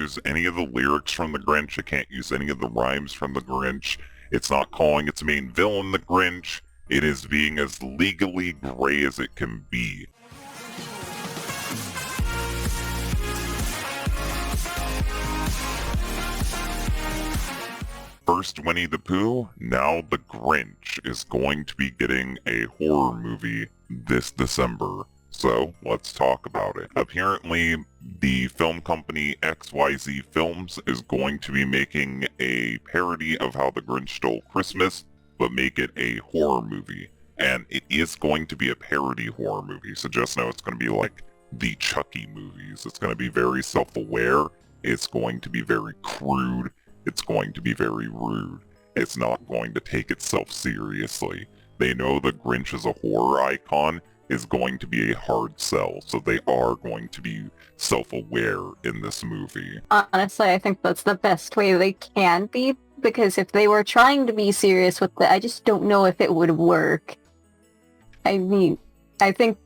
use any of the lyrics from the Grinch. It can't use any of the rhymes from the Grinch. It's not calling its main villain the Grinch. It is being as legally gray as it can be. First Winnie the Pooh, now the Grinch is going to be getting a horror movie this December. So let's talk about it. Apparently, the film company XYZ Films is going to be making a parody of How the Grinch Stole Christmas, but make it a horror movie. And it is going to be a parody horror movie, so just know it's going to be like the Chucky movies. It's going to be very self-aware. It's going to be very crude. It's going to be very rude. It's not going to take itself seriously. They know the Grinch is a horror icon is going to be a hard sell, so they are going to be self-aware in this movie. Honestly, I think that's the best way they can be, because if they were trying to be serious with it, I just don't know if it would work. I mean, I think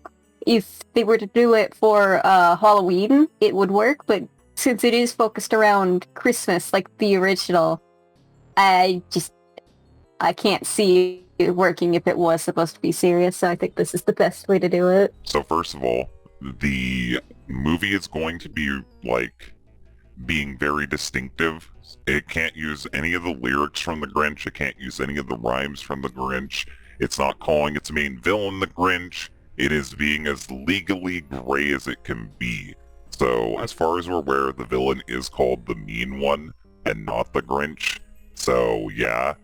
if they were to do it for Halloween, it would work, but since it is focused around Christmas, like the original, I can't see it working if it was supposed to be serious, so I think this is the best way to do it. So first of all, the movie is going to be, like, being very distinctive. It can't use any of the lyrics from the Grinch. It can't use any of the rhymes from the Grinch. It's not calling its main villain the Grinch. It is being as legally gray as it can be. So, as far as we're aware, the villain is called the Mean One, and not the Grinch. So, yeah,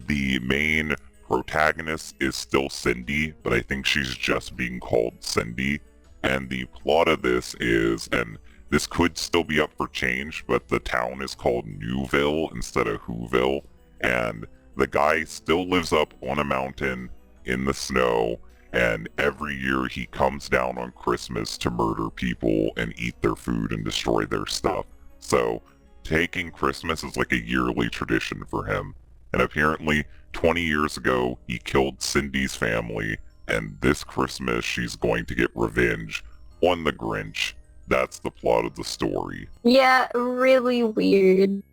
the main protagonist is still Cindy, but I think she's just being called Cindy. And the plot of this is, and this could still be up for change, but the town is called Newville instead of Whoville, and the guy still lives up on a mountain in the snow, and every year he comes down on Christmas to murder people and eat their food and destroy their stuff. So taking Christmas is like a yearly tradition for him. And apparently 20 years ago he killed Cindy's family, and this Christmas she's going to get revenge on the Grinch. That's the plot of the story. Yeah, really weird.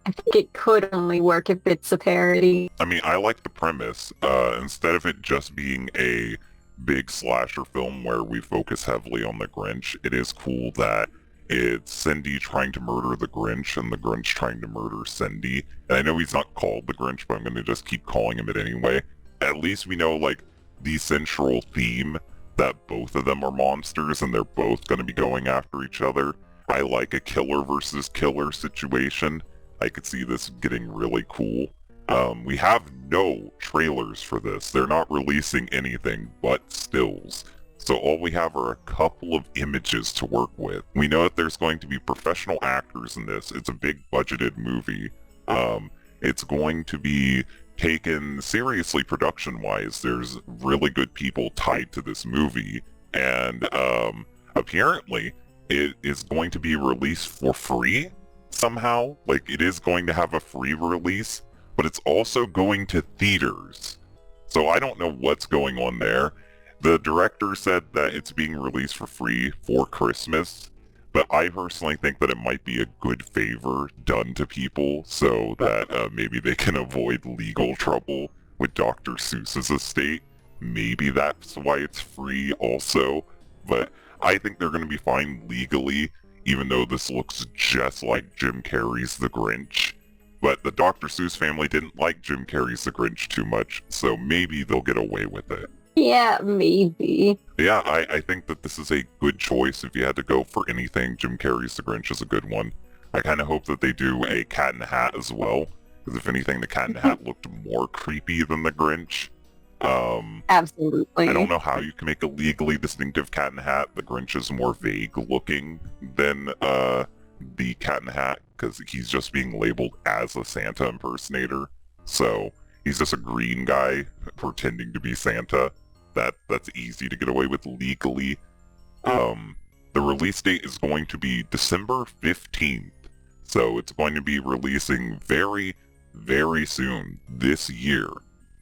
I think it could only work if it's a parody. I mean, I like the premise. Instead of it just being a big slasher film where we focus heavily on the Grinch, it is cool that it's Cindy trying to murder the Grinch and the Grinch trying to murder Cindy. And I know he's not called the Grinch, but I'm going to just keep calling him it anyway. At least we know, like, the central theme that both of them are monsters and they're both going to be going after each other. I like a killer versus killer situation. I could see this getting really cool. We have no trailers for this. They're not releasing anything but stills. So all we have are a couple of images to work with. We know that there's going to be professional actors in this. It's a big budgeted movie. It's going to be taken seriously production-wise. There's really good people tied to this movie. And apparently it is going to be released for free somehow. Like, it is going to have a free release, but it's also going to theaters. So I don't know what's going on there. The director said that it's being released for free for Christmas, but I personally think that it might be a good favor done to people so that maybe they can avoid legal trouble with Dr. Seuss's estate. Maybe that's why it's free also, but I think they're going to be fine legally, even though this looks just like Jim Carrey's The Grinch. But the Dr. Seuss family didn't like Jim Carrey's The Grinch too much, so maybe they'll get away with it. Yeah, maybe. Yeah, I think that this is a good choice. If you had to go for anything, Jim Carrey's The Grinch is a good one. I kind of hope that they do a Cat in the Hat as well, because if anything, the Cat in the Hat looked more creepy than the Grinch. Absolutely. I don't know how you can make a legally distinctive Cat in the Hat. The Grinch is more vague looking than the Cat in the Hat, because he's just being labeled as a Santa impersonator. So he's just a green guy pretending to be Santa. That's easy to get away with legally. The release date is going to be December 15th. So it's going to be releasing very, very soon this year.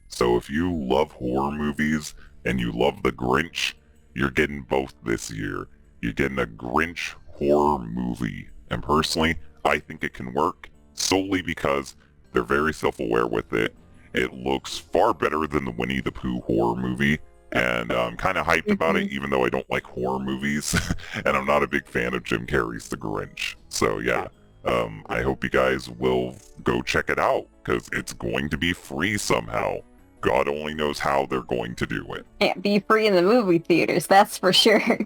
So if you love horror movies and you love The Grinch, you're getting both this year. You're getting a Grinch horror movie. And personally, I think it can work solely because they're very self-aware with it. It looks far better than the Winnie the Pooh horror movie, and I'm kind of hyped about it, even though I don't like horror movies, and I'm not a big fan of Jim Carrey's The Grinch. So yeah, I hope you guys will go check it out, because it's going to be free somehow. God only knows how they're going to do it. Can't be free in the movie theaters, that's for sure.